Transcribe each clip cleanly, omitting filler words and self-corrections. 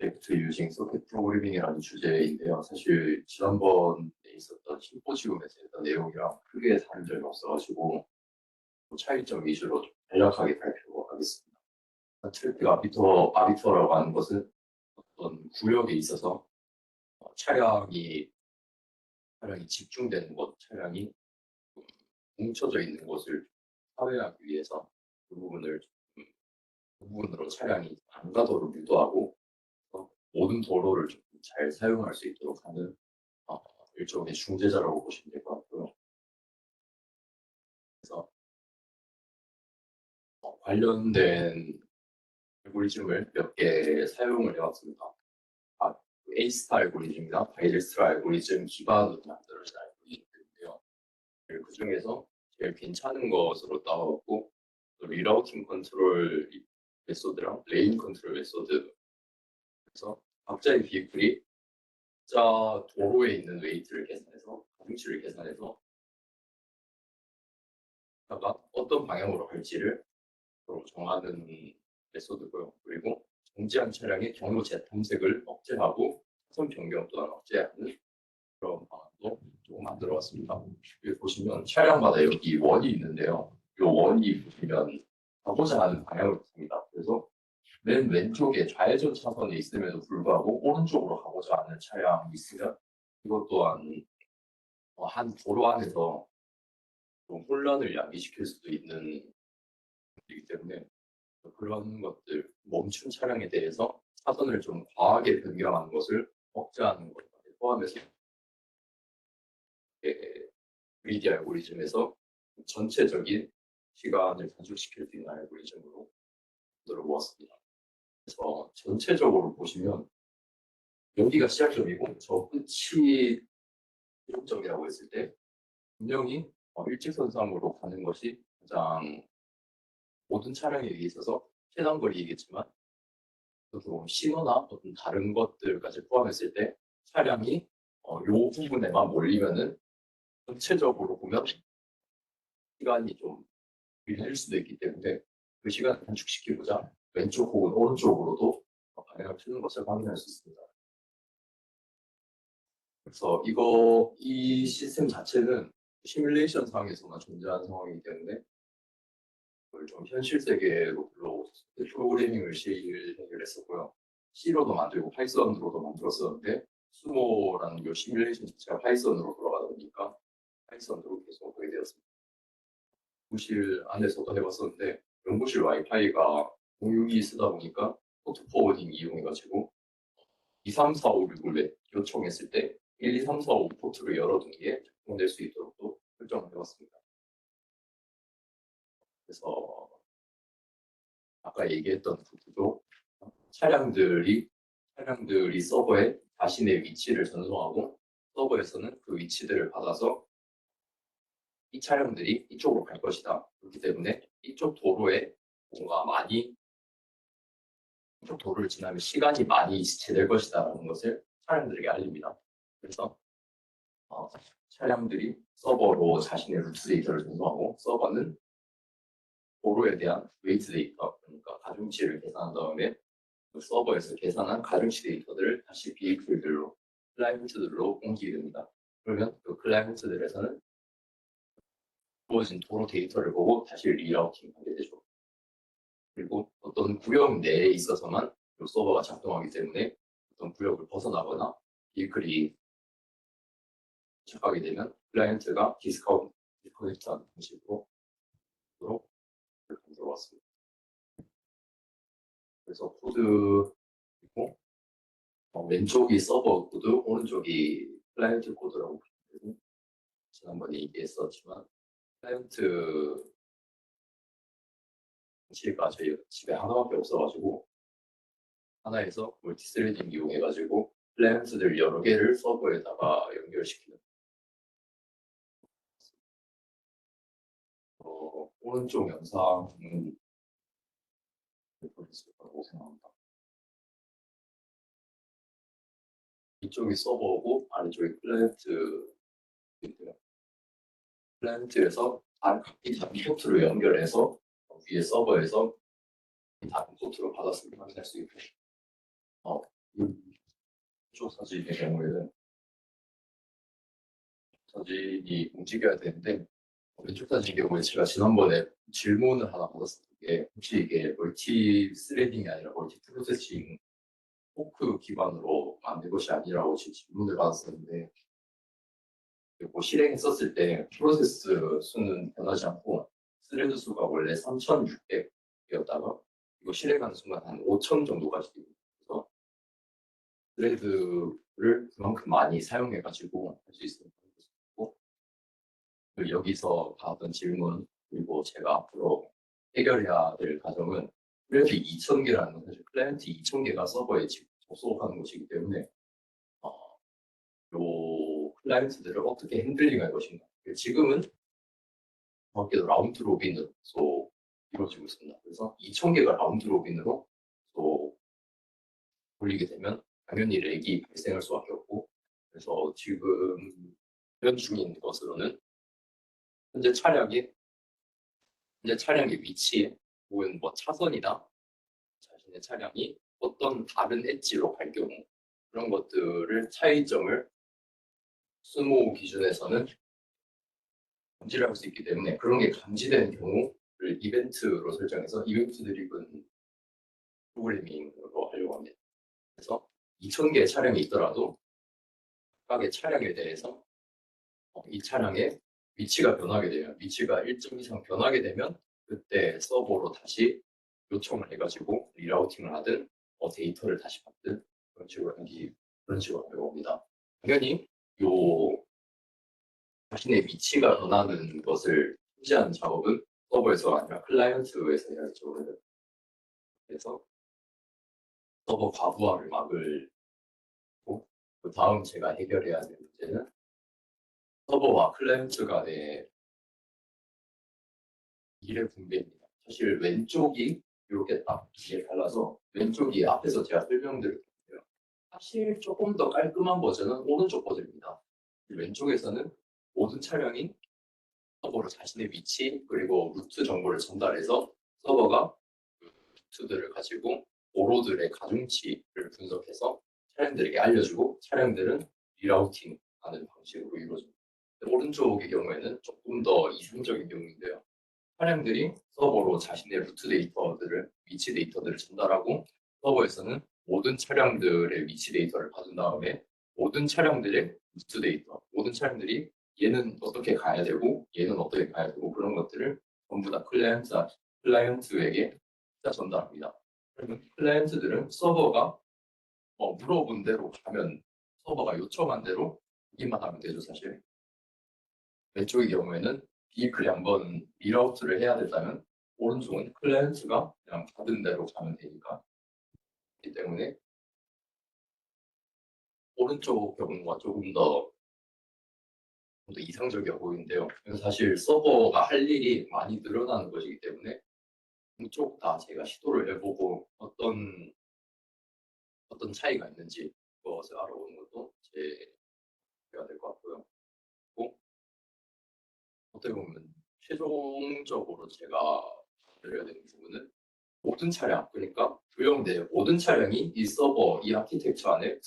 React using Socket Programming이라는 주제인데요. 사실 지난번에 있었던 심포지움에서 했던 내용이랑 크게 다른 점이 없어가지고 차이점 위주로 좀 간략하게 발표하겠습니다. 트래픽 아비터라고 하는 것은 어떤 구역에 있어서 차량이 집중되는 곳, 차량이 뭉쳐져 있는 곳을 사회하기 위해서 그 부분으로 차량이 안 가도록 유도하고 모든 도로를 좀 잘 사용할 수 있도록 하는 일종의 중재자라고 보시면 될 것 같고요. 그래서 관련된 알고리즘을 몇 개 사용을 해왔습니다. A-스타 알고리즘이나 바이델스타 알고리즘 기반으로 만들어진 알고리즘인데요. 그 중에서 제일 괜찮은 것으로 따왔고 리라우팅 컨트롤 메소드랑 레인 컨트롤 메소드. 그래서 각자의 비클이 각자 도로에 있는 웨이트를 계산해서 가중치를 계산해서 어떤 방향으로 갈지를 정하는 메소드고요. 그리고 정지한 차량의 경로 탐색을 억제하고 차선 변경 또한 억제하는 그런 방안도 조금 만들어 왔습니다. 여기 보시면 차량마다 여기 원이 있는데요. 이 원이 보시면 가고자 하는 방향을 봅니다. 그래서 맨 왼쪽에 좌회전 차선에 있음에도 불구하고 오른쪽으로 가고자 하는 차량이 있으면 이것 또한 한 도로 안에서 좀 혼란을 야기시킬 수도 있는 것이기 때문에 그런 것들, 멈춘 차량에 대해서 차선을 좀 과하게 변경하는 것을 억제하는 것까지 포함해서 VD 알고리즘에서 전체적인 시간을 단축시킬 수 있는 알고리즘으로 만들어 보았습니다. 그래서 전체적으로 보시면 여기가 시작점이고 저 끝이 최종점이라고 했을 때 분명히 일직선상으로 가는 것이 가장 모든 차량에 있어서 최단 거리이겠지만 또 신호나 어떤 다른 것들까지 포함했을 때 차량이 이 부분에만 몰리면은 전체적으로 보면 시간이 좀 밀릴 수도 있기 때문에 그 시간을 단축시키고자 왼쪽 혹은 오른쪽으로도 방향을 트는 것을 확인할 수 있습니다. 그래서 이 시스템 자체는 시뮬레이션 상에서만 존재하는 상황이기 때문에 그걸 좀 현실 세계로 프로그래밍을 시행을 했었고요. C로도 만들고 파이썬으로도 만들었었는데 수모라는 이 시뮬레이션 자체가 파이썬으로 돌아가다 보니까 파이썬으로 계속 하게 되었습니다. 연구실 안에서도 해봤었는데 연구실 와이파이가 공유기 쓰다 보니까 포트 포워딩 이용해가지고 2, 3, 4, 5, 6을 요청했을 때 1, 2, 3, 4, 5 포트를 열어둔 게 작동될 수 있도록 또 설정을 해봤습니다. 그래서 아까 얘기했던 부분도 차량들이 서버에 자신의 위치를 전송하고 서버에서는 그 위치들을 받아서 이 차량들이 이쪽으로 갈 것이다. 그렇기 때문에 이쪽 도로에 이쪽 도로를 지나면 시간이 많이 지체될 것이다 라는 것을 차량들에게 알립니다. 그래서 차량들이 서버로 자신의 루트 데이터를 전송하고 서버는 도로에 대한 웨이트 데이터, 그러니까 가중치를 계산한 다음에 그 서버에서 계산한 가중치 데이터들을 다시 비클들로 클라이언트들로 옮기게 됩니다. 그러면 그 클라이언트들에서는 주어진 도로 데이터를 보고 다시 리라우팅 하게 되죠. 그리고 어떤 구역 내에 있어서만 이 서버가 작동하기 때문에 어떤 구역을 벗어나거나 비클이 시작하게 되면 클라이언트가 디스커넥트하는 방식으로 들어왔습니다. 그래서 코드 있고 왼쪽이 서버 코드, 오른쪽이 클라이언트 코드라고 보시면 지난번에 얘기했었지만 클라이언트 방식가 저희 집에 하나밖에 없어가지고 하나에서 멀티스레딩 이용해가지고 클라이언트들 여러 개를 서버에다가 연결시키는 오른쪽 영상은 보였을 거라고 생각합니다. 이쪽이 서버고 아래쪽이 클라이언트인데요. 클라이언트에서 각기 다른 포트로 연결해서 위에 서버에서 다른 포트로 받았음을 확인할 수 있고 이쪽 사진의 경우에는 사진이 움직여야 되는데 왼쪽 사진 경우에 제가 지난번에 질문을 하나 받았을 때 혹시 이게 멀티 스레딩이 아니라 멀티 프로세싱 포크 기반으로 만든 것이 아니라고 질문을 받았었는데 그리고 실행했었을 때 프로세스 수는 변하지 않고 스레드 수가 원래 3,600이었다가 이거 실행하는 순간 한 5,000 정도까지 되고 그래서 스레드를 그만큼 많이 사용해가지고 할 수 있는 거고 여기서 받았던 질문 그리고 제가 앞으로 해결해야 될 과정은 클라이언트 2,000개라는 건 사실 클라이언트 2,000개가 서버에 접속하는 곳이기 때문에 요 클라이언트들을 어떻게 핸들링할 것인가. 지금은 정확히도 라운드 로빈으로 이루어지고 있습니다. 그래서 2,000개가 라운드 로빈으로 또 돌리게 되면 당연히 렉이 발생할 수밖에 없고 그래서 지금 표현 중인 것으로는 현재 차량의 위치에 혹은 뭐 차선이나 자신의 차량이 어떤 다른 엣지로 갈 경우 그런 것들을 차이점을 스모 기준에서는 감지를 할 수 있기 때문에 그런 게 감지되는 경우를 이벤트로 설정해서 이벤트 드리븐 프로그래밍으로 하려고 합니다. 그래서 2,000개의 차량이 있더라도 각각의 차량에 대해서 이 차량의 위치가 변하게 되면 위치가 일정 이상 변하게 되면 그때 서버로 다시 요청을 해가지고 리라우팅을 하든 데이터를 다시 받든 그런 식으로 하려고 합니다. 당연히 요 자신의 위치가 변하는 것을 통제하는 작업은 서버에서 아니라 클라이언트에서 해야죠. 그래서 서버 과부하를 막을 거고 그 다음 제가 해결해야 될 문제는 서버와 클라이언트 간의 일의 분배입니다. 사실 왼쪽이 이렇게 딱 이게 달라서 왼쪽이 앞에서 제가 설명드렸는데요. 사실 조금 더 깔끔한 버전은 오른쪽 버전입니다. 왼쪽에서는 모든 차량이 서버로 자신의 위치 그리고 루트 정보를 전달해서 서버가 그 루트들을 가지고 오로들의 가중치를 분석해서 차량들에게 알려주고 차량들은 리라우팅하는 방식으로 이루어집니다. 오른쪽의 경우에는 조금 더 이상적인 경우인데요. 차량들이 서버로 자신의 루트 데이터들을 위치 데이터들을 전달하고 서버에서는 모든 차량들의 위치 데이터를 받은 다음에 모든 차량들의 루트 데이터, 모든 차량들이 얘는 어떻게 가야 되고 얘는 어떻게 가야 되고 그런 것들을 전부 다 클라이언트에게 전달합니다. 그러면 클라이언트들은 서버가 물어본 대로 가면 서버가 요청한 대로 하기만 하면 되죠 사실. 왼쪽의 경우에는 비클이 한번 리라우트를 해야 된다면 오른쪽은 클라이언트가 그냥 받은 대로 가면 되니까 그렇기 때문에 오른쪽 경우가 조금 더 이상적이어 보이는데요. 사실 서버가 할 일이 많이 늘어나는 것이기 때문에 양쪽 다 제가 시도를 해보고 어떤 차이가 있는지 그것을 알아보는 것도 제가 될 것 같고요. 그리고 어떻게 보면 최종적으로 제가 드려야 되는 부분은 모든 차량, 그러니까 조형된 모든 차량이 이 서버, 이 아키텍처 안에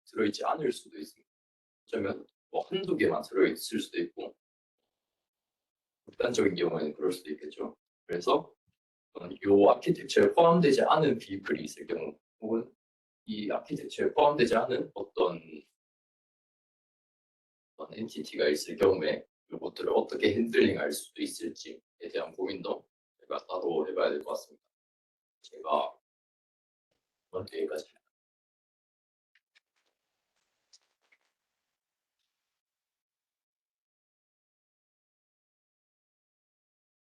들어있지 않을 수도 있습니다. 어쩌면 뭐 한두 개만 들어있을 수도 있고 극단적인 경우에는 그럴 수도 있겠죠. 그래서 이 아키텍처에 포함되지 않은 비클이 있을 경우 혹은 이 아키텍처에 포함되지 않은 어떤 엔티티가 있을 경우에 이것들을 어떻게 핸들링할 수도 있을지에 대한 고민도 제가 따로 해봐야 될 것 같습니다. 제가 여기까지